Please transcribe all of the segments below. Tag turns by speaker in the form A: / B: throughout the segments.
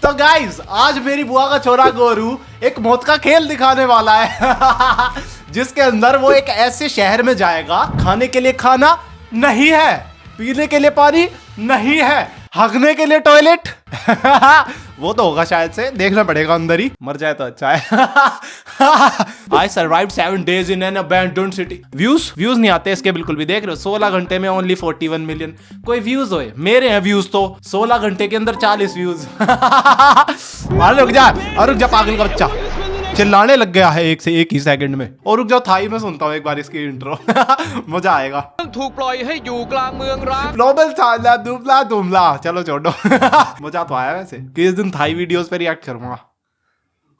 A: तो गाइज आज मेरी बुआ का छोरा गोरू एक मौत का खेल दिखाने वाला है जिसके अंदर वो एक ऐसे शहर में जाएगा, खाने के लिए खाना नहीं है, पीने के लिए पानी नहीं है, हगने के लिए टॉयलेट वो तो होगा शायद से, देखना पड़ेगा अंदर ही, मर जाए तो अच्छा है। I survived 7 days in an abandoned city. Views नहीं आते इसके बिल्कुल भी, देख रहे हो 16 घंटे में ओनली 41 मिलियन कोई व्यूज होए, मेरे हैं व्यूज तो 16 घंटे के अंदर 40 व्यूज। रुक जा पागल का बच्चा, चिल्लाने लग गया है एक से एक ही सेकंड में। और रुक जाओ, थाई में सुनता हूँ एक बार इसकी इंट्रो। मजा आएगा।
B: ถูกปล่อยให้อยู่กลางเมืองร้าง
A: ग्लोबल था दुबला दुमला, चलो छोड़ो। मजा तो आया वैसे कि इस दिन थाई वीडियोस पे रिएक्ट करूंगा।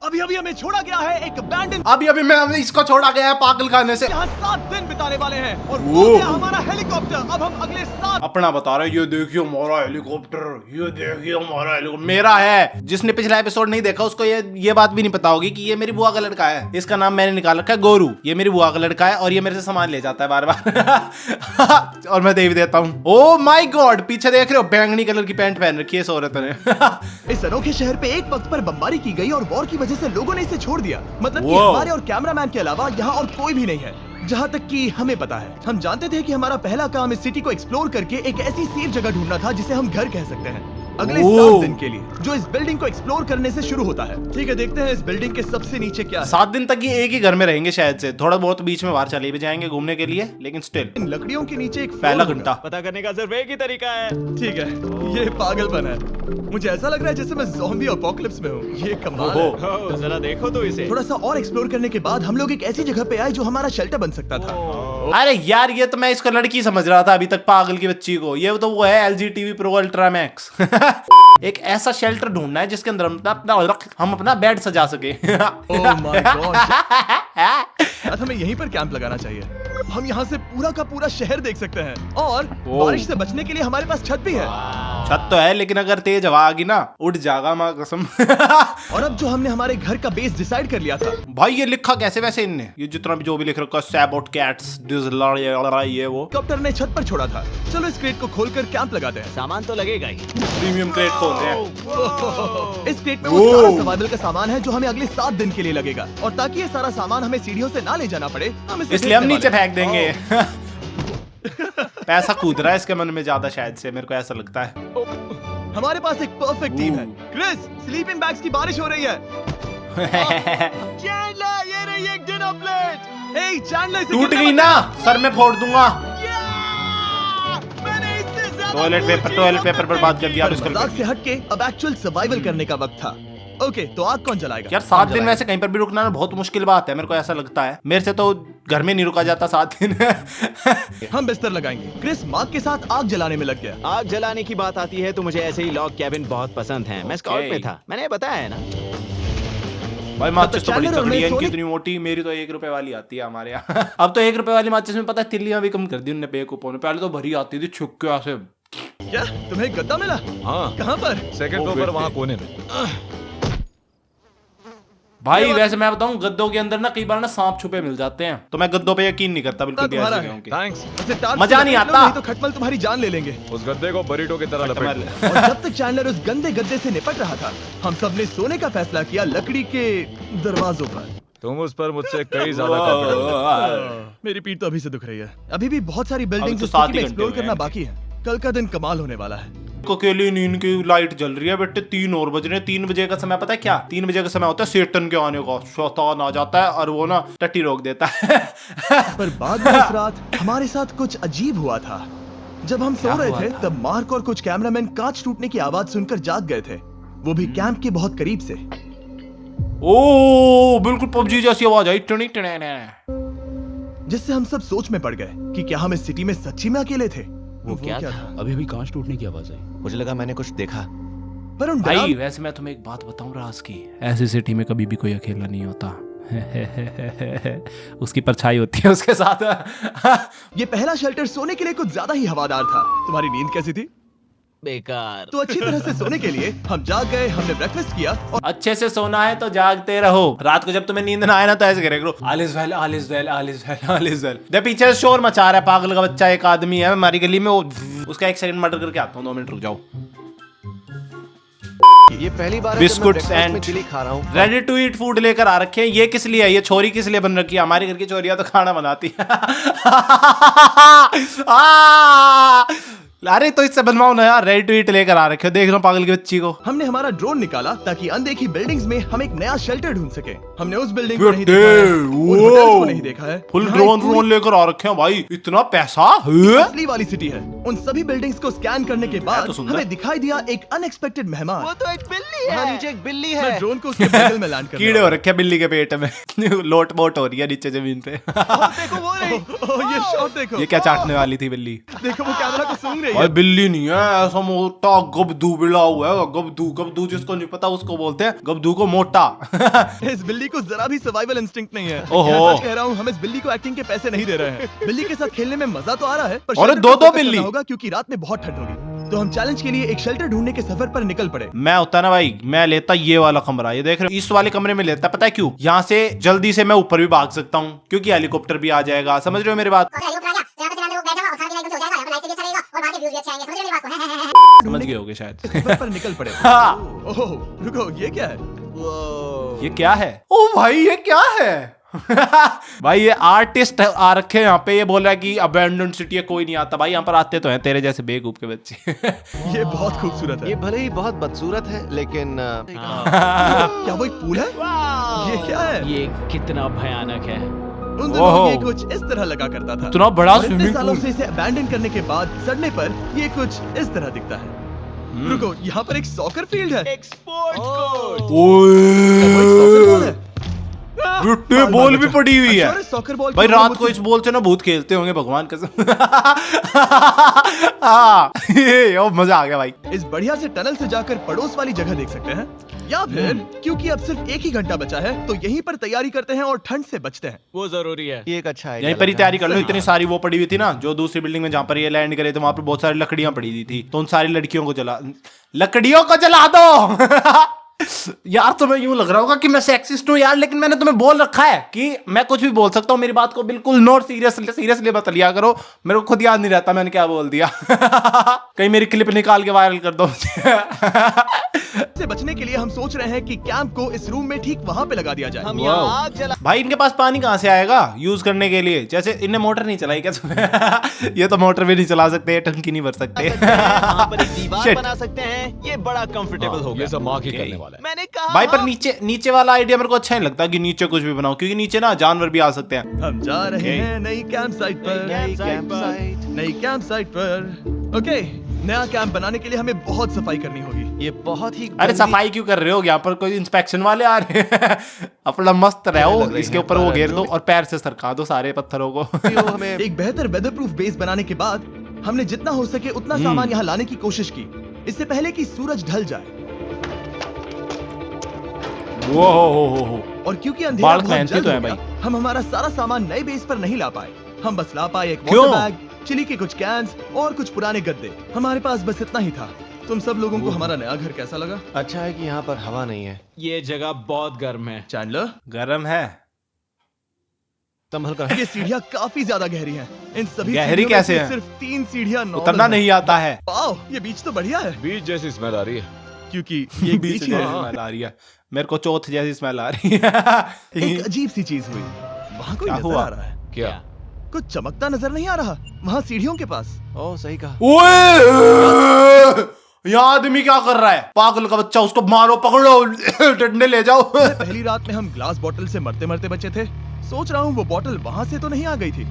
C: अभी हमें छोड़ा गया है एक abandoned
A: अभी मैं इसको छोड़ा गया है पागल खाने से।
C: यहाँ 7 दिन बिताने वाले हैं और वो गया हमारा हेलीकॉप्टर। अब हम अगले 7
A: अपना बता रहे, ये देखिए हमारा हेलीकॉप्टर, ये देखिए हमारा हेलीकॉप्टर मेरा है। जिसने पिछला एपिसोड नहीं देखा उसको ये बात भी नहीं पता होगी कि ये मेरी बुआ का लड़का है। इसका नाम मैंने निकाल रखा है गोरू। ये मेरी बुआ का लड़का है और ये मेरे से सामान ले जाता है बार बार। और मैं दे भी देता हूँ। ओ माय गॉड, पीछे देख रहे हो बैंगनी कलर की पैंट पहन रखी है इस औरत ने।
C: इस अनोखे शहर पे एक वक्त पर बमबारी की गई और वॉर की वजह से लोगों ने इसे छोड़ दिया। मतलब कि हमारे और कैमरामैन के अलावा यहाँ और कोई भी नहीं है, जहाँ तक कि हमें पता है। हम जानते थे कि हमारा पहला काम इस सिटी को एक्सप्लोर करके एक ऐसी सेफ जगह ढूंढना था जिसे हम घर कह सकते हैं अगले 7 दिन के लिए, जो इस बिल्डिंग को एक्सप्लोर करने से शुरू होता है। ठीक है, देखते हैं इस बिल्डिंग के सबसे नीचे क्या है।
A: 7 दिन तक ये एक ही घर में रहेंगे शायद से, थोड़ा बहुत बीच में बाहर चले भी जाएंगे घूमने के लिए, लेकिन स्टिल
C: इन लकड़ियों के नीचे एक
A: पहला
C: फ्लोर
A: घंटा।
C: होगा। पता करने का सिर्फ एक ही तरीका है। ठीक है, ये पागलपन है। मुझे ऐसा लग रहा है जैसे मैं ज़ॉम्बी अपोकलिप्स में हूँ। ये कमाल है।
B: जरा देखो तो इसे।
C: थोड़ा सा और एक्सप्लोर करने के बाद हम लोग एक ऐसी जगह पे आए जो हमारा शेल्टर बन सकता था।
A: अरे यार, ये तो मैं इसको लड़की समझ रहा था अभी तक, पागल की बच्ची को। ये तो वो है LG TV Pro Ultra Max। एक ऐसा शेल्टर ढूंढना है जिसके अंदर हम अपना बेड सजा सके।
C: Oh my God! हमें यहीं पर कैंप लगाना चाहिए। हम यहाँ से पूरा का पूरा शहर देख सकते हैं और बारिश से बचने के लिए हमारे पास छत भी है।
A: छत तो है, लेकिन अगर तेज हवा आ गई ना उड़ जाएगा माँ कसम।
C: और अब जो हमने हमारे घर का बेस डिसाइड कर लिया था।
A: भाई ये लिखा कैसे वैसे इनने, ये जितना भी जो भी लिख रखा है, सैबोट कैट्स ये वो
C: हेलीकॉप्टर ने छत पर छोड़ा था। चलो इस क्रेट को खोलकर कैंप लगाते हैं।
B: सामान तो लगेगा ही।
A: प्रीमियम क्रेट खोलते हैं।
C: इस क्रेट में वो सारा सर्वाइवल का सामान है जो हमें अगले 7 दिन के लिए लगेगा। और ताकि ये सारा सामान हमें सीढ़ियों से ना ले जाना पड़े, हम इसे
A: इसलिए हम
C: फेंकने
A: नीचे
C: वाले
A: फेंक देंगे। पैसा कूद रहा है इसके मन में ज्यादा शायद से, मेरे को ऐसा लगता है।
C: हैं। हमारे पास एक परफेक्ट टीम है। क्रिस, स्लीपिंग बैग्स की बारिश हो रही है। चैंडलर, ये रही एक डिनर प्लेट। हे चैंडलर, इसे
A: टूट
C: गिरने
A: गई
C: मत
A: ना,
C: दे।
A: सर में फोड़ दूंगा।
C: मैंने इससे ज्यादा
A: टॉयलेट पेपर बर्बाद कर दिया।
C: पर मजाक से हटके अब एक्चुअल सर्वाइवल करने का वक्त था। ओके, तो आग कौन जलाएगा?
A: यार 7 दिन वैसे कहीं पर भी रुकना ना बहुत मुश्किल बात है, मेरे को ऐसा लगता है। मेरे से तो घर में नहीं रुका जाता 7 दिन।
C: हम बिस्तर लगाएंगे। क्रिस मार्क के साथ आग जलाने में लग गया।
B: आग जलाने की बात आती है तो मुझे ऐसे ही लॉग कैबिन बहुत पसंद है। मैं स्काउट में था, मैंने बताया है ना।
A: भाई माचिस तो बड़ी
C: चैनल और
A: तगड़ी है
C: मैं
A: इनकी, इतनी मोटी। मेरी तो 1 रुपए वाली आती है हमारे यहाँ। अब तो 1 रुपए वाली माचिस में पता है तिल्लियां भी कम कर दी उनने बेवकूफों ने। पहले तो भरी आती थी छुक्के से।
C: क्या तुम्हें गद्दा मिला?
D: हाँ,
C: कहाँ पर?
D: सेकंड फ्लोर पर वहाँ कोने में।
A: भाई वैसे मैं बताऊं, गद्दों के अंदर ना कई बार ना सांप छुपे मिल जाते हैं, तो मैं गद्दों पे यकीन नहीं करता बिल्कुल भी ऐसी
C: तुम्हारा
A: जगहों
C: है।
A: के।
D: थैंक्स।
C: उसे टार्च
A: मजा
C: से
A: नहीं
C: लपेट लो,
A: आता।
C: नहीं तो खटमल तुम्हारी जान ले लेंगे।
D: उस गद्दे को बरीटो की तरह लपेट लो।
C: और जब तक चैंडलर उस गंदे गद्दे से निपट रहा था, हम सब ने सोने का फैसला किया लकड़ी के दरवाजों पर।
D: तुम उस पर मुझसे कई ज्यादा कॉन्फिडेंट।
C: मेरी पीठ तो अभी से दुख रही है। अभी भी बहुत सारी
A: अभी
C: बिल्डिंग्स
A: तो
C: इस
A: 7
C: सिटी
A: ही
C: में
A: घंटे
C: एक्सप्लोर
A: हुए हैं
C: करना
A: इनके।
C: बाकी है। कल का दिन कमाल होने वाला है।
A: अकेली नींद की लाइट जल रही है बेटे, 3 और बज रहे हैं। 3 बजे का समय पता है क्या? 3 बजे का समय होता है सेटन के आने का। शैतान आ जाता है और वो ना टट्टी रोक देता है।
C: पर बाद में उस रात हमारे साथ कुछ अजीब हुआ था। जब हम सो रहे
A: हुआ
C: थे
A: था?
C: तब मार्क और कुछ कैमरामैन कांच टूटने की आवाज सुनकर जाग गए थे, वो भी कैंप के बहुत करीब से।
A: ओ बिल्कुल पबजी जैसी आवाज आई, टनी टने।
C: जिससे हम सब सोच में पड़ गए कि क्या हम इस सिटी में सच्ची में अकेले थे।
B: वो क्या था?
E: अभी भी कांच टूटने की आवाज आई।
B: मुझे लगा मैंने कुछ देखा।
C: पर उन
A: भाई वैसे मैं तुम्हें एक बात बताऊं राज की, ऐसी सिटी में कभी भी कोई अकेला नहीं होता। उसकी परछाई होती है उसके साथ।
C: ये पहला शेल्टर सोने के लिए कुछ ज्यादा ही हवादार था। तुम्हारी नींद कैसी थी?
B: बेकार।
C: तो अच्छी तरह से सोने के लिए हम जाग गए। हमने ब्रेकफास्ट किया और
A: अच्छे से सोना है तो जागते रहो। रात को जब तुम्हें नींद ना आए ना तो ऐसे करे करो, all is well, all is well, all is well, all is well. दे पीछे से शोर मचा रहा है पागल का बच्चा, एक आदमी है हमारी गली में, वो उसका 1 सेकंड मर्डर करके आता हूँ। 2 मिनट रुक जाओ।
C: की।
B: ये पहली बार है जब मैं
A: बिस्कुट्स
B: breakfast में
A: एंड
B: चिली खा रहा हूँ।
A: रेडी टू ईट फूड लेकर आ रखे हैं। ये किस लिए है? ये छोरी किस लिए बन रखी है? हमारे घर की छोरियां तो खाना बनाती है। अरे तो इससे बनवाओ ना यार, रेडी टू ईट लेकर आ रखे हो। देख लो पागल की बच्ची को।
C: हमने हमारा ड्रोन निकाला ताकि अनदेखी बिल्डिंग्स में हम एक नया शेल्टर ढूंढ सके। हमने उस बिल्डिंग को नहीं देखा है, उन होटल्स को नहीं देखा है।
A: फुल
C: यहाँ
A: ड्रोन
C: एक पूरी
A: ड्रोन लेकर आ रखे हैं भाई। इतना पैसा
C: असली वाली सिटी है। उन सभी बिल्डिंग्स को स्कैन करने के बाद
A: तो सुंदर।
C: हमें दिखाई दिया एक अनएक्सपेक्टेड मेहमान।
B: वो तो एक बिल्ली है। नीचे एक बिल्ली
C: मैं
B: है।
C: ड्रोन को उसके बगल में लैंड कर
A: कीड़े हो रखे हैं बिल्ली के पेट में। लोट बोट हो रही है नीचे जमीन पे।
B: देखो वो नहीं।
C: ये शॉट देखो।
A: ये क्या चाटने वाली थी बिल्ली?
C: देखो वो कैमरा को सूंघ रही
A: भाई
C: है।
A: बिल्ली नहीं है, ऐसा मोटा गबदू बिला हुआ है। गबदू गबदू जिसको नहीं पता उसको बोलते हैं गबदू को मोटा।
C: इस बिल्ली को जरा भी सर्वाइवल इंस्टिंक्ट नहीं है।
A: ओहो।
C: मैं सच कह रहा हूँ, हम इस बिल्ली को एक्टिंग के पैसे नहीं दे रहे हैं। बिल्ली के साथ खेलने में मजा तो आ रहा है, पर
A: अरे
C: शेल्टर
A: दो
C: को
A: दो
C: फोकस
A: बिल्ली।
C: करना होगा क्योंकि रात में बहुत ठंड होगी। तो हम चैलेंज के लिए एक शेल्टर ढूंढने के सफर पर निकल पड़े।
A: मैं होता ना भाई, मैं लेता ये वाला कमरा। ये देख रहे हो, इस वाले कमरे में लेता। पता है क्यों? यहाँ से जल्दी से मैं ऊपर भी भाग सकता हूँ क्योंकि हेलीकॉप्टर भी आ जाएगा। समझ रहे हो मेरी बात? समझ गए होगे शायद।
C: सफर पर निकल पड़े।
A: हाँ।
C: ओह रुको, ये क्या है?
A: ये क्या है? ओ भाई ये क्या है? भाई ये आर्टिस्ट आ रखे हैं यहाँ पे। ये बोल रहा है कि अबैंडन सिटी है, कोई नहीं आता। भाई यहाँ पर आते तो हैं तेरे जैसे बेवकूफ के बच्चे।
C: ये बहुत खूबसूरत है।
B: ये भले ही बहुत बदसूरत है लेकिन
C: क्या वो एक पूल है? ये क्या है?
B: ये कितना भयानक है।
C: उन दिनों
A: ओहो।
C: ये कुछ इस तरह लगा करता था।
A: इतना बड़ा
C: और इतने
A: स्विमिंग
C: सालों
A: पूल।
C: से इसे अबैंडन करने के बाद सड़ने पर ये कुछ इस तरह दिखता है। रुको, यहाँ पर एक सॉकर फील्ड है। एक स्पोर्ट्स कोर्ट।
A: ओए रुट्टे बॉल भी पड़ी हुई है।
C: सॉकर बॉल
A: भाई रात को इस बॉल से ना भूत खेलते होंगे, भगवान कसम। हाँ, ये मजा आ गया भाई।
C: इस बढ़िया से टनल से जाकर पड़ोस वाली जगह देख सकते हैं, या फिर क्योंकि अब सिर्फ एक ही घंटा बचा है तो यहीं पर तैयारी करते हैं और ठंड से बचते हैं।
B: वो जरूरी है। ये एक अच्छा है।
A: यहीं पर ही तैयारी कर लो। इतनी सारी वो पड़ी हुई थी ना, जो दूसरी बिल्डिंग में जहाँ पर ये लैंड करे थे वहां पर बहुत सारी लकड़ियां पड़ी हुई थी। तो उन सारी लड़कियों को लकड़ियों को जला दो। यार तुम्हें यूं लग रहा होगा कि मैं सेक्सिस्ट हूँ यार, लेकिन मैंने तुम्हें बोल रखा है कि मैं कुछ भी बोल सकता हूँ। मेरी बात को बिल्कुल नोट सीरियसली मत लिया करो। मेरे को खुद याद नहीं रहता मैंने क्या बोल दिया। कहीं मेरी क्लिप निकाल के वायरल कर दो।
C: से बचने के लिए हम सोच रहे हैं कि कैंप को इस रूम में ठीक वहाँ पे लगा दिया जाए।
B: हम यहाँ आग जला।
A: भाई इनके पास पानी कहाँ से आएगा यूज करने के लिए? जैसे इनने मोटर नहीं चलाई क्या? ये तो मोटर भी नहीं चला सकते, टंकी नहीं भर सकते।
B: यहाँ पर एक दीवार
A: Shit.
B: बना सकते हैं। ये बड़ा कंफर्टेबल होगा।
D: ये सब मार्क ही करने वाला है।
B: मैंने कहा
A: भाई पर नीचे वाला आइडिया मेरे को अच्छा नहीं लगता कि नीचे कुछ भी बनाओ, क्योंकि नीचे ना जानवर भी आ सकते हैं।
C: हम जा रहे हैं नई कैंप साइट पर। नई कैंप साइट पर। ओके, नया कैंप बनाने के लिए हमें बहुत सफाई करनी होगी।
B: ये बहुत ही
A: अरे सफाई क्यों कर रहे हो? यहाँ पर कोई इंस्पेक्शन वाले आ रहे हैं। अपना मस्त रहो, इसके ऊपर वो घेर दो और पैर से सरका दो सारे पत्थरों को।
B: हमें
C: एक बेहतर वेदरप्रूफ बेस बनाने के बाद हमने जितना हो सके उतना सामान यहाँ लाने की कोशिश की, इससे पहले कि सूरज ढल जाए।
A: वो हो।
C: और क्योंकि अंधेरा
A: बाल
C: बहुत
A: मेहनती
C: जल्द
A: तो
C: हो
A: हैं
C: गया,
A: भाई।
C: हम हमारा सारा सामान नए बेस पर नहीं ला पाए। हम बस ला पाए एक
A: क्यों?
C: वाटर बैग, चिली के कुछ कैंस और कुछ पुराने गद्दे। हमारे पास बस इतना ही था। तुम सब लोगों को हमारा नया घर कैसा लगा?
B: अच्छा है कि यहाँ पर हवा नहीं है। ये जगह बहुत गर्म है।
C: चैंडलर,
A: गरम है।
B: संभल कर।
C: ये सीढ़ियाँ काफी ज्यादा गहरी हैं। इन सभी
A: गहरी
C: सीढ़ियों में
A: कैसे
C: से
A: हैं?
C: सिर्फ 3 सीढ़ियाँ normal
A: उतरना
C: हैं।
A: नहीं आता है।
C: वाओ, ये बीच तो बढ़िया है
D: बीच जैसी स्मेल आ रही है।
C: क्योंकि ये एक
A: बीच
C: बीच
A: जैसी
C: ही है।
A: स्मेल आ रही है। मेरे को चौथ जैसी स्मेल आ रही है।
C: एक अजीब सी चीज हुई। वहाँ कोई
A: क्या
C: नजर
A: हुआ?
C: आ रहा है।
D: क्या?
C: कुछ चमकता नजर नहीं आ रहा वहाँ सीढ़ियों के पास।
B: ओह सही कहा।
A: ओए! यहाँ आदमी क्या कर रहा है? पागल का बच्चा, उसको मारो, पकड़ो, डंडे ले जाओ।
C: पहली रात में हम ग्लास बॉटल से मरते मरते बचे थे। सोच रहा हूँ वो बॉटल वहाँ से तो नहीं आ गई थी।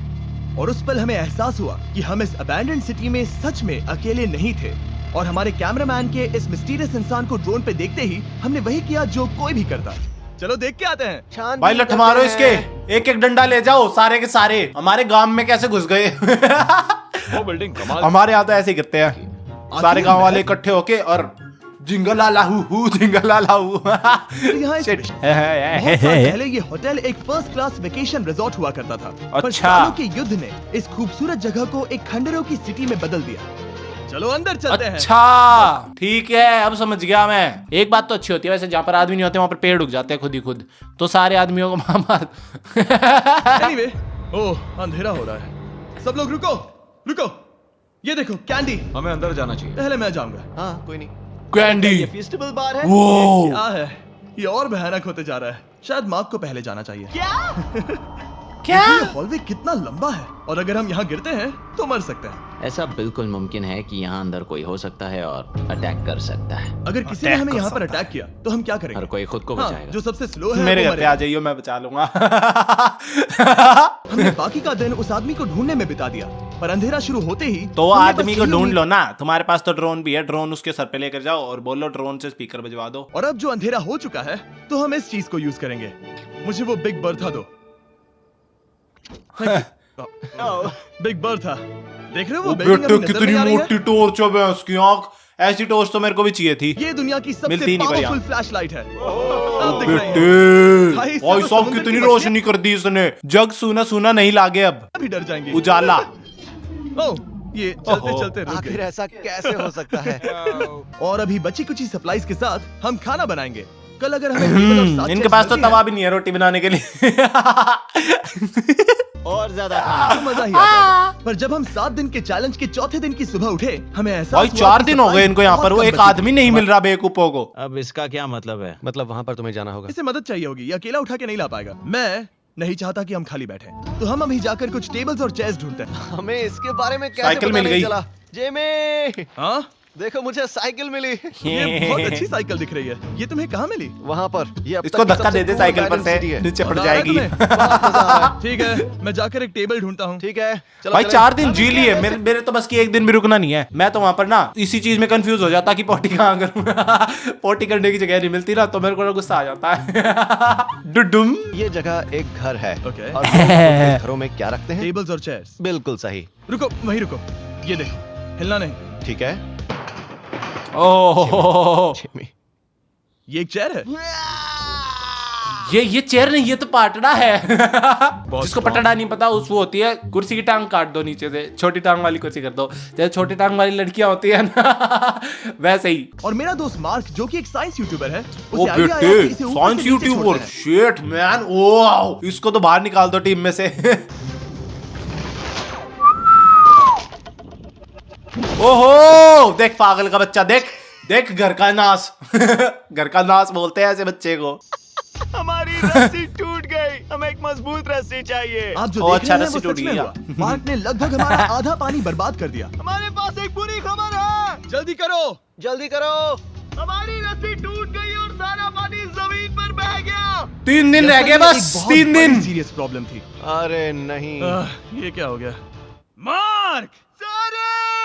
C: और उस पल हमें एहसास हुआ कि हम इस अबैंडन्ड सिटी में सच में अकेले नहीं थे। और हमारे कैमरामैन के इस मिस्टीरियस इंसान को ड्रोन पे देखते ही हमने वही किया जो कोई भी करता। चलो देख के आते हैं।
A: भाई लठ मारो इसके, एक एक डंडा ले जाओ सारे के सारे। हमारे गांव में कैसे घुस गए?
D: वो बिल्डिंग कमाल।
A: हमारे यहाँ तो ऐसे ही करते हैं सारे गांव वाले इकट्ठे होके और जिंगल हू जिंगल हू।
C: यहाँ एक
A: Shit.
C: बहुत साल पहले ये होटल एक फर्स्ट क्लास वेकेशन रिजॉर्ट हुआ करता था। पर
A: अच्छा।
C: सालों के युद्ध ने इस खूबसूरत जगह को एक खंडरों की सिटी में बदल दिया। चलो अंदर चलते हैं।
A: अच्छा ठीक है, अब समझ गया मैं। एक बात तो अच्छी होती है वैसे, जहाँ पर आदमी नहीं होते वहाँ पर पेड़ उग जाते हैं खुद ही खुद, तो सारे आदमियों को मार।
C: Anyway, ओह अंधेरा हो रहा है। सब लोग रुको रुको, ये देखो कैंडी।
D: हमें अंदर जाना चाहिए।
C: पहले मैं जाऊंगा।
B: हाँ कोई नहीं।
A: कैंडी।
B: ये फेस्टिवल बार है।
A: वो
C: क्या है ये और भयानक होते जा रहा है। शायद मार्क को पहले जाना चाहिए।
A: क्या?
C: ये हॉलवे कितना लंबा है और अगर हम यहाँ गिरते हैं तो मर सकते हैं।
B: ऐसा बिल्कुल मुमकिन है कि यहाँ अंदर कोई हो सकता है और अटैक कर सकता है।
C: अगर किसी ने
A: Attack
C: हमें
A: कर
C: यहाँ पर
A: सकता
C: अटैक किया तो हम क्या करेंगे?
B: हर कोई खुद को
C: हाँ,
B: बचाएगा।
C: जो सबसे स्लो है
A: मेरे
C: वो
A: घर पे
C: मरेगा।
A: आ जाइयो, मैं बचा लूंगा।
C: हमने बाकी का दिन उस आदमी को ढूंढने में बिता दिया, पर अंधेरा शुरू होते ही
A: तो
C: हमने बस
A: आदमी को
C: यही
A: ढूंढ
C: उम्मीद-
A: लो ना, तुम्हारे पास तो ड्रोन भी है, ड्रोन उसके सर पे लेकर जाओ और बोलो ड्रोन से स्पीकर बजवा दो।
C: और अब जो अंधेरा हो चुका है तो हम इस चीज को यूज करेंगे। मुझे वो बिग बर्था दो। बिग बर्था, देख रहे हो वो बिल्डिंग
A: बेटे
C: अभी नजर
A: कितनी
C: नहीं आ रही है?
A: मोटी टॉर्च है भैंस की आंख, ऐसी टॉर्च तो मेरे को भी चाहिए थी।
C: ये दुनिया की सबसे
A: मिलती नहीं पर
C: पावरफुल फ्लैशलाइट है। अब दिख रही है।
A: बेटे
C: भाई, इससे
A: भाई
C: तो
A: साहब
C: समुद्र
A: कितनी
C: की
A: रोशनी कर दी इसने, जग सूना सूना नहीं लागे अब,
C: अभी डर जाएंगे।
A: उजाला।
C: ओह, ये चलते
A: ओहो।
C: चलते रुक
E: आखिर
C: गए।
E: ऐसा कैसे हो सकता है?
C: और अभी बची कुछ सप्लाईज के साथ हम खाना बनाएंगे। कल अगर हमें टेबल और सात
A: इनके
C: चेयर्स
A: पास तो
C: मिलती
A: तवा
C: हैं,
A: भी नहीं है रोटी बनाने के लिए।
B: और ज्यादा खाना।
C: तो मजा ही आता है। पर जब हम 7 दिन के चैलेंज के चौथे दिन की सुबह उठे, हमें ऐसा
A: भाई 4 दिन हो गए इनको यहाँ पर, वो एक आदमी नहीं मिल रहा बेवकूफों को।
B: अब इसका क्या मतलब है?
E: मतलब वहां पर तुम्हें जाना होगा।
C: इसे मदद चाहिए होगी, ये अकेला उठा के नहीं ला पाएगा। मैं नहीं चाहता कि हम खाली बैठे, तो हम अभी जाकर कुछ टेबल्स और चेयर्स ढूंढते हैं।
E: हमें इसके बारे में कैसे
A: साइकिल
E: पता
A: मिल
E: नहीं
A: गई।
E: चला? जेमी,
C: हाँ,
E: देखो मुझे साइकिल मिली।
C: ये बहुत अच्छी साइकिल दिख रही है। ये तुम्हें कहाँ मिली?
E: वहां पर ये अब
A: इसको
E: तक की
A: धक्का
E: सबसे
A: दे दे
E: cool
A: साइकिल पर
E: Biden
A: से,
E: city है।
A: नीचे पड़
C: मजा आ रहा है
A: जाएगी।
C: तुम्हें?
E: बहुत मजा आ रहा है।
C: ठीक है, मैं जाकर एक टेबल ढूंढता हूँ।
E: ठीक है, चलो
A: भाई
E: चलें।
A: 4 दिन जी लिए, मेरे तो बस की एक दिन भी रुकना नहीं है। मैं तो वहां पर ना इसी चीज में कंफ्यूज हो जाता कि पोटी कहाँ करूँ। पोटी करने की जगह नहीं मिलती ना, तो मेरे को गुस्सा आ जाता है। डुडुम।
E: ये जगह एक घर है।
C: ओके।
E: और लोग अपने घरों में क्या रखते हैं?
C: टेबल्स और चेयर्स।
E: बिल्कुल सही।
C: रुको, वहीं रुको। ये देखो, हिलना नहीं।
E: ठीक है।
A: ओह,
E: जेमी,
C: ये एक चेयर है।
A: ये चेयर नहीं, ये तो पाटड़ा है। जिसको
C: strong।
A: पटड़ा नहीं पता, उस वो होती है कुर्सी की टांग काट दो नीचे से, छोटी टांग वाली कुर्सी कर दो, जैसे छोटी टांग वाली लड़कियां होती है ना, वैसे ही।
C: और मेरा दोस्त मार्क जो कि एक साइंस यूट्यूबर है,
A: ओ
C: उसे idea आया
A: बेटे,
C: कि इसे ऊपर
A: साइंस
C: से नीचे
A: यूट्यूबर,
C: छोड़ते हैं।
A: शिट मैन, वाओ, इसको तो बाहर निकाल दो टीम में से। ओहो, देख पागल का बच्चा, देख घर का नाश। घर का नाश बोलते हैं ऐसे बच्चे को।
B: हमारी रस्सी टूट गई, हमें एक मजबूत रस्सी चाहिए।
C: आप जो
A: ओ,
C: देख
A: अच्छा,
C: रहे हैं
A: रस्सी
C: वो
A: टूट
C: सच में
A: गया।
C: हुआ। मार्क ने लगभग हमारा आधा पानी बर्बाद कर दिया।
B: हमारे पास एक बुरी खबर है,
C: जल्दी करो,
E: जल्दी करो।
B: हमारी रस्सी टूट गई और सारा पानी जमीन पर बह गया।
A: 3 दिन रह गए बस, 3 दिन।
C: सीरियस प्रॉब्लम थी।
E: अरे नहीं।
C: ये क्या हो गया? मार्क,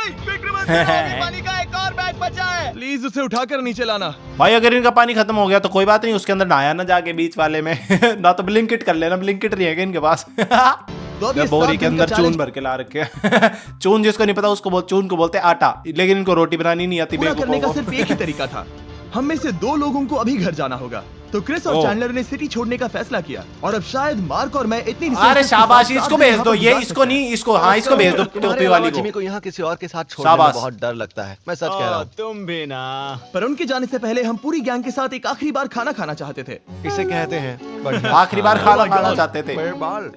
B: पानी का एक और बैग बचा है।
C: प्लीज उसे उठाकर नीचे लाना।
A: भाई अगर इनका पानी खत्म हो गया तो कोई बात नहीं, उसके अंदर नहाया ना जाके बीच वाले में। ना तो ब्लिंकिट कर लेना, ब्लिंकिट नहीं है इनके पास।
C: तो अब ये
A: बोरी
C: 7
A: के
C: दिन का
A: अंदर चून
C: challenge
A: भर के ला रखे हैं। चून जिसको नहीं पता उसको चून को बोलते हैं आटा, लेकिन इनको रोटी बनानी नहीं आती
C: पूरा करने का
A: बेवकूफों
C: सिर्फ
A: को।
C: एक ही तरीका था। हम में से 2 लोगों को अभी घर जाना होगा। तो क्रिस और
A: ओह।
C: चैंडलर ने सिटी छोड़ने का फैसला किया और अब शायद मार्क और मैं इतनी
A: अरे
C: resources के
A: शाबाश,
C: साथ
A: इसको
C: 7 दिन
A: भेज
C: यहाँ
A: दो,
C: पर
A: ये
C: गुजार
A: इसको
C: सकते हैं।
A: नहीं, इसको हाँ, इसको भेज दो
E: तुम्हारे
A: टोपी
E: अलावा
A: वाली
E: जिमी
A: को।
E: को यहाँ किसी और के साथ छोड़ने में
A: शाबाश।
E: बहुत डर लगता है। मैं सच कह रहा हूँ।
B: तुम भी ना।
C: पर उनके जाने से पहले हम पूरी गैंग के साथ एक आखिरी बार खाना खाना चाहते थे।
E: इसे कहते हैं बढ़िया।
A: आखिरी बार खाना
C: Oh my
A: खाना
C: God।
A: चाहते थे।
E: बर्बाद।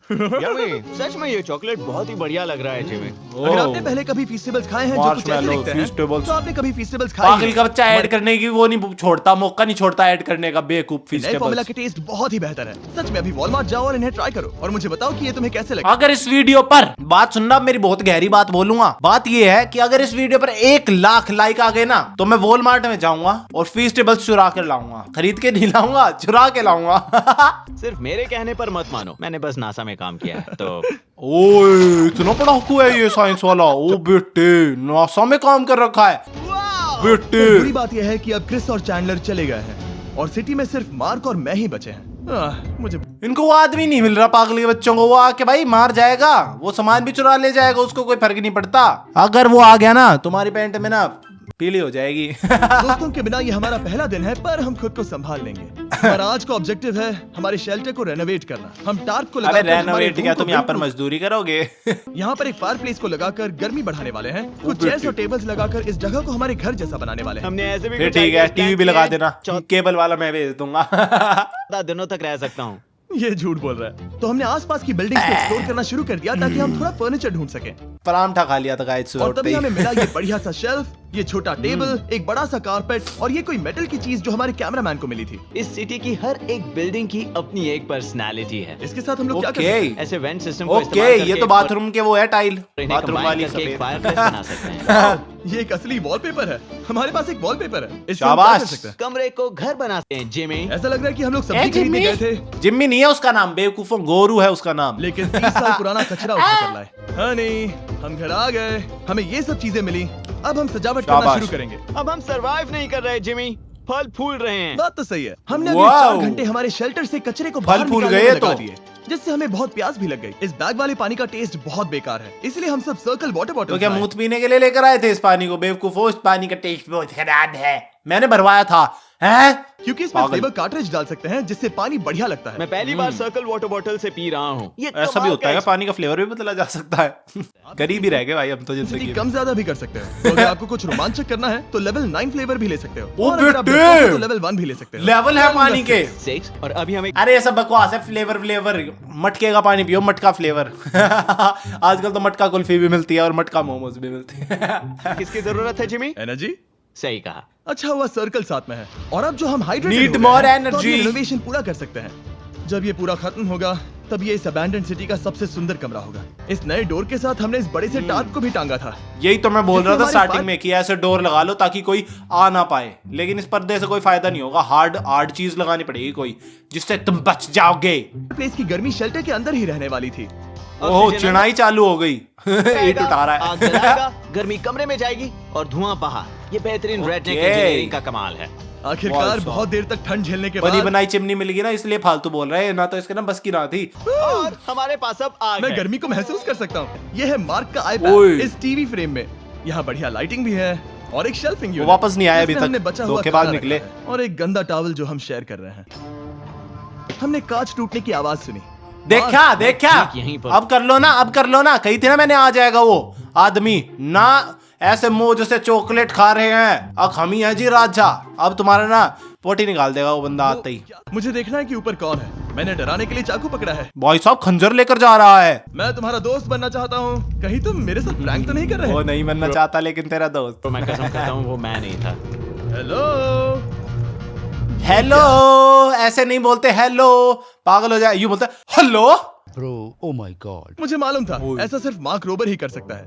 E: यम्मी।
B: सच में ये चॉकलेट बहुत ही बढ़िया लग रहा है जिमी।
C: अगर आपने पहले कभी फीस्टेबल्स खाए हैं जो कुछ ऐसे
A: Marshmallow,
C: दिखते हैं,
A: Feastables।
C: तो आपने कभी फीस्टेबल्स खाए
A: पागल
C: हैं।
A: का बच्चा ऐड करने की वो नहीं छोड़ता, मौका नहीं छोड़ता ऐड करने का, बेवकूफ
C: नए फॉर्मूला
A: फीस्टेबल्स।
C: के टेस्ट बहुत ही बेहतर है। सच में अभी वॉलमार्ट जाओ और इन्हें ट्राई करो और मुझे बताओ कि ये तुम्हें कैसे लगे।
A: अगर इस वीडियो पर बात सुनना, मेरी बहुत गहरी बात बोलूंगा, बात ये है कि अगर इस वीडियो पर 1 लाख लाइक आ गए ना, तो मैं वॉलमार्ट में जाऊंगा और फीस्टेबल्स चुरा कर लाऊंगा, खरीद के नहीं लाऊंगा, चुरा के लाऊंगा।
B: सिर्फ मेरे कहने पर मत मानो, मैंने बस नासा में काम किया है। तो
A: ओए, इतना पढ़ाकू है ये साइंस वाला। ओ बेटे, नासा में काम कर रखा है बेटे।
C: बुरी बात यह है कि अब क्रिस और चैंडलर चले गए हैं और सिटी में सिर्फ मार्क और मैं ही बचे हैं। मुझे
A: इनको वो आदमी नहीं मिल रहा पागल के बच्चों को, वो आके भाई मार जाएगा, वो सामान भी चुरा ले जाएगा, उसको कोई फर्क नहीं पड़ता। अगर वो आ गया ना, तुम्हारी पैंट में ना पीली हो जाएगी।
C: दोस्तों के बिना ये हमारा पहला दिन है, पर हम खुद को संभाल लेंगे। हमारा आज का ऑब्जेक्टिव है हमारे शेल्टर को रेनोवेट करना। हम टार्प को
A: अबे
C: लगाकर हमारे
A: रेनोवेट क्या,
C: रूम को
A: तुम यहाँ पर
C: बिल्कुल-
A: मजदूरी करोगे?
C: यहाँ पर एक फायर प्लेस को लगाकर गर्मी बढ़ाने वाले हैं। कुछ चेयर्स और टेबल्स लगाकर इस जगह को हमारे घर जैसा बनाने वाले हैं।
B: हमने ऐसे भी
A: फिर
B: कुछ
A: ठीक है,
B: ideas
A: टीवी
B: plan
A: भी लगा
B: किए।
A: देना, केबल वाला मैं भेज दूंगा।
B: 14 दिनों तक रह सकता हूँ।
C: ये झूठ बोल रहा है। तो हमने आसपास की बिल्डिंग्स को एक्सप्लोर करना शुरू कर दिया ताकि हम थोड़ा फर्नीचर ढूंढ सकें।
A: परांठा खा लिया था गाइस
C: और तभी हमें मिला ये बढ़िया सा शेल्फ, ये छोटा टेबल, एक बड़ा सा कारपेट और ये कोई मेटल की चीज जो हमारे कैमरामैन को मिली थी।
B: इस सिटी की हर एक बिल्डिंग की अपनी एक पर्सनालिटी है।
C: इसके साथ हम लोग क्या कर सकते हैं?
B: ऐसे वेंट सिस्टम को
A: ओके,
B: इस्तेमाल
A: ये
B: करके
A: तो बाथरूम के वो है टाइल,
B: इन्हें
A: बाथरूम
B: combine
A: वाली
B: करके एक
A: सफेद।
B: फायरप्लेस बना सकते हैं।
C: ये एक असली वॉलपेपर है। हमारे पास एक वॉलपेपर है। इससे हम
A: शाबाश।
C: क्या कर सकते हैं?
B: कमरे को घर बनाते हैं जिमी।
C: ऐसा लग रहा है कि हम लोग
A: ए,
C: सब्जी खरीदने गए थे,
A: जिम्मी नहीं है उसका नाम, बेवकूफों, गोरू है उसका नाम।
C: लेकिन 30 साल पुराना कचरा उठा कर लाए। हनी, हम घर आ गए, हमें ये सब चीजें मिली। अब हम सजावट करना
A: शाबाश।
C: शुरू करेंगे।
B: अब हम सरवाइव नहीं कर रहे जिमी, फल फूल रहे हैं।
C: बात तो सही है। हमने अभी
A: वाओ।
C: 4 घंटे हमारे शेल्टर से कचरे को
A: फल
C: बाहर
A: फूल
C: निकालने
A: गए
C: में लगा
A: तो।
C: दिए, जिससे हमें बहुत प्यास भी लग गई। इस बैग वाले पानी का टेस्ट बहुत बेकार है, इसलिए हम सब सर्कल वाटर
A: तो
C: बॉटल
A: क्या मूत पीने के लिए लेकर आए थे इस पानी को? बेवकूफो, इस पानी का टेस्ट बहुत खराब है, मैंने भरवाया था। हैं?
C: क्योंकि इसमें
A: पागल।
C: फ्लेवर कार्ट्रिज डाल सकते हैं जिससे पानी बढ़िया लगता है।
B: मैं पहली बार सर्कल वाटर बॉटल से पी रहा हूँ। ये
A: ऐसा भी
B: कमाल
A: होता
B: का
A: है, पानी का फ्लेवर भी बदला जा सकता है। गरीब ही रह गए भाई हम तो जिंदगी
C: जिंदगी
A: में।
C: कम ज्यादा भी कर सकते हो। तो अगर आपको कुछ रोमांचक करना है तो लेवल 9 फ्लेवर भी ले सकते हो।
A: ओ
C: और अगर आप
A: बेटे!
C: डरते हो तो लेवल 1 भी ले सकते हो।
A: लेवल है पानी के।
B: 6 और अभी हमें
A: अरे ये सब बकवास है, फ्लेवर फ्लेवर, मटके का पानी पियो, मटका फ्लेवर। आजकल तो मटका कुल्फी भी मिलती है और मटका मोमोज भी मिलती है।
B: किसकी जरूरत है जिमी?
C: एनर्जी?
B: सही कहा।
C: अच्छा हुआ सर्कल साथ में है। और अब जो हम
A: Need
C: हाइड्रेटेड
A: more
C: तो
A: energy.
C: रिनोवेशन पूरा कर सकते हैं। जब ये पूरा खत्म होगा तब ये इस अबैंडन्ड सिटी का सबसे सुंदर कमरा होगा। इस नए डोर के साथ हमने इस बड़े से टार्प को भी टांगा था।
A: यही तो मैं बोल रहा था
C: हमारे
A: स्टार्टिंग
C: पास-
A: में कि ऐसे डोर लगा लो ताकि कोई आ ना पाए, लेकिन इस पर्दे से कोई फायदा नहीं होगा। हार्ड हार्ड चीज लगानी पड़ेगी कोई, जिससे तुम बच जाओगे।
C: प्लेस की गर्मी शेल्टर के अंदर ही रहने वाली थी।
A: ओह,
B: ऑक्सीजन
A: चिनाई चालू हो गई। ईंट उठा रहा
B: आग
A: है।
B: जलाएगा, गर्मी कमरे में जाएगी और धुआं बाहर। ये बेहतरीन रेडनेक
A: Okay.
B: इंजीनियरिंग का कमाल है।
C: आखिरकार
A: वाह,
C: बहुत देर तक ठंड झेलने के
A: बनी
C: बाद
A: बनाई चिमनी मिल गई ना, इसलिए फालतू बोल रहे हैं, ना तो इसके ना बस की ना थी।
B: और हमारे पास अब आग
C: मैं
B: है।
C: गर्मी को महसूस कर सकता हूँ। ये है मार्क का
A: ओए।
C: आईपैड इस टीवी फ्रेम में। यहाँ बढ़िया लाइटिंग भी है और एक शेल्फिंग
A: वो
C: यूनिट
A: वापस नहीं आया अभी
C: जिसमें हमने
A: तक,
C: बचा हुआ
A: धोखेबाज
C: खाना
A: निकले।
C: रखा है। और एक गंदा टॉवल जो हम शेयर कर रहे हैं। हमने कांच टूटने की आवाज सुनी।
A: देखा
C: और
A: देखा,
B: ठीक यहीं पर।
A: अब कर लो ना, अब कर लो ना। कही थी ना मैंने, आ जाएगा वो आदमी ना। ऐसे मुंह जैसे चॉकलेट खा रहे हैं, अब हम ही है जी राजा। अब तुम्हारा ना पोटी निकाल देगा वो बंदा आते ही।
C: मुझे देखना है कि ऊपर कौन है। मैंने डराने के लिए चाकू पकड़ा है।
A: भाई साहब खंजर लेकर जा रहा है।
C: मैं तुम्हारा दोस्त बनना चाहता हूँ। कहीं तुम मेरे साथ प्रैंक तो नहीं कर
A: वो
C: रहे?
A: नहीं बनना चाहता, लेकिन तेरा दोस्त।
B: तो मैं कसम खाता हूँ वो मैं नहीं था।
C: हेलो।
A: हेलो, ऐसे नहीं बोलते हेलो, पागल हो जाए। यूं बोलते hello.
E: Bro, oh my god.
C: मुझे मालूम था
A: ओए।
C: ऐसा सिर्फ मार्क रोबर ही कर सकता है।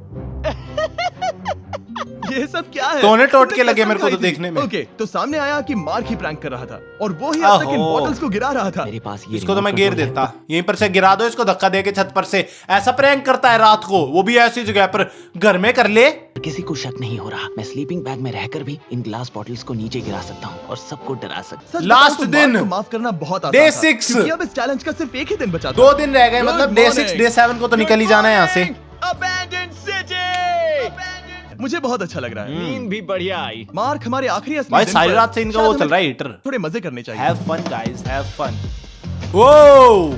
C: ये सब क्या है?
A: टोने टोट के
C: तुमने
A: लगे
C: कसम
A: मेरे को
C: खाई
A: तो
C: थी।
A: देखने में।
C: ओके, तो सामने आया कि मार्क ही प्रैंक कर रहा था और वो ही अब तक इन
A: आहो।
C: बॉटल्स को गिरा रहा था।
B: मेरे पास ये
A: इसको तो
B: रिमोट
A: मैं गिर
B: कंट्रोल है।
A: देता, यहीं पर से गिरा दो इसको, धक्का दे के छत पर से। ऐसा प्रैंक करता है रात को, वो भी ऐसी जगह पर, घर में कर ले।
B: किसी को शक नहीं हो रहा। मैं स्लीपिंग बैग में रहकर भी इन ग्लास बॉटल्स को नीचे गिरा सकता हूँ और सबको डरा सकता
C: सच
A: Last
C: बताऊं तो
A: दिन।
C: मार्क को माफ करना बहुत आसान
A: Day
C: था,
A: 6।
C: क्योंकि अब इस चैलेंज का सिर्फ एक ही दिन बचा था।
A: 2 दिन रह गए,
C: Good
A: मतलब डे 6
C: morning.
A: डे 7 को तो निकल ही जाना है यहाँ से।
B: Abandoned city!
C: मुझे बहुत अच्छा लग रहा है।
B: नींद भी बढ़िया आई।
C: मार्क हमारे आखिरी असली
A: भाई
C: दिन
A: सारी
C: पर
A: रात से इनका
C: शायद
A: वो चल
C: हमें
A: रहा है हीटर।
C: थोड़े मजे करने चाहिए।
A: Have fun guys, have fun. ओ,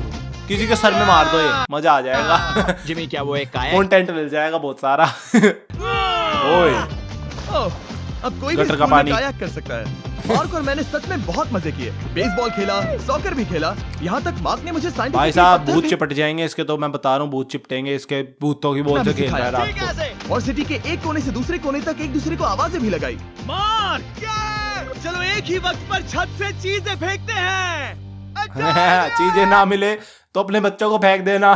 A: किसी के सर में मार दो, ये मजा आ जाएगा।
B: जिमी क्या वो एक काया?
A: कंटेंट मिल जाएगा बहुत सारा। ओए,
C: ओह, अब कोई भी
A: गटर का
C: स्कूल में
A: पानी।
C: कायाक कर सकता है। मार्क और मैंने सच में बहुत मजे किए। बेसबॉल खेला, सॉकर भी खेला। यहाँ तक मार्क ने मुझे साइंटिफिक
A: भाई साहब भूत चिपट जाएंगे इसके, तो मैं बता रहा हूँ, भूत चिपटेंगे इसके। भूतों की बोल से खेल रहा है रात को।
C: और सिटी के एक कोने से दूसरे कोने तक एक दूसरे को आवाजें भी लगाई। मार्क, चलो एक ही वक्त पर छत से चीजें फेंकते हैं।
A: चीजें ना मिले तो अपने बच्चों को फेंक देना।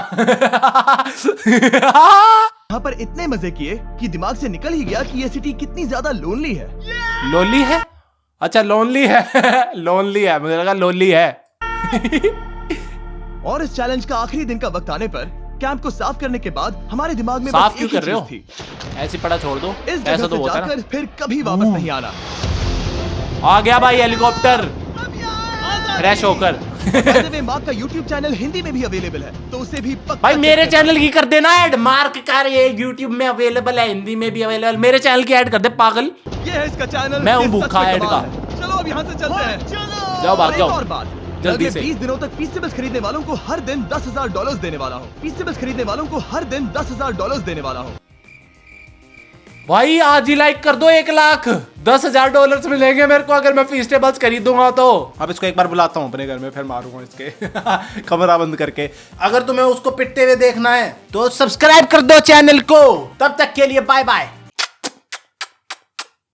C: यहाँ पर इतने मजे किए कि दिमाग से निकल ही गया कि ये सिटी कितनी ज्यादा लोनली है।
A: लोनली है? अच्छा लोनली है। लोनली है, मुझे लगा लोनली है।
C: और इस चैलेंज का आखिरी दिन का वक्त आने पर कैंप को साफ करने के बाद हमारे दिमाग में
A: साफ
C: बस
A: क्यों
C: एक ही
A: कर रहे हो?
C: चीज थी।
A: ऐसी पड़ा छोड़ दो,
C: इस
A: ऐसा
C: जगह
A: तो
C: से
A: होता है
C: जाकर फिर कभी वापस नहीं आना।
A: ना। आ गया भाई हेलीकॉप्टर, फ्रेश होकर।
C: मार्क का YouTube चैनल हिंदी में भी अवेलेबल है, तो उसे भी पक्का
A: भाई
C: check
A: मेरे
C: करना।
A: चैनल की कर देना ऐड। मार्क कर, ये YouTube में अवेलेबल है, हिंदी में भी अवेलेबल। मेरे चैनल की ऐड कर दे पागल।
C: ये है इसका चैनल।
A: मैं हूं
C: ये सच
A: भूखा
C: में
A: ऐड
C: कमाल
A: का।
C: है। चलो अब यहाँ से चलते हैं।
A: जाओ भाग
C: और एक
A: जाओ
C: और बात,
A: जल्दी
C: अगले
A: से।
C: 20 दिनों तक पीसीबल्स खरीदने वालों को हर दिन $10,000 देने वाला हूँ। पीसीबल्स खरीदने वालों को हर दिन $10,000 देने वाला हूँ।
A: भाई आज ही लाइक कर दो 1 लाख। $10,000 मिलेंगे मेरे को अगर मैं फीस्टेबल्स खरीदूंगा तो। अब इसको एक बार बुलाता हूँ अपने घर में, फिर मारूंगा इसके कमरा बंद करके। अगर तुम्हें उसको पिटते हुए देखना है तो सब्सक्राइब कर दो चैनल को। तब तक के लिए बाय बाय।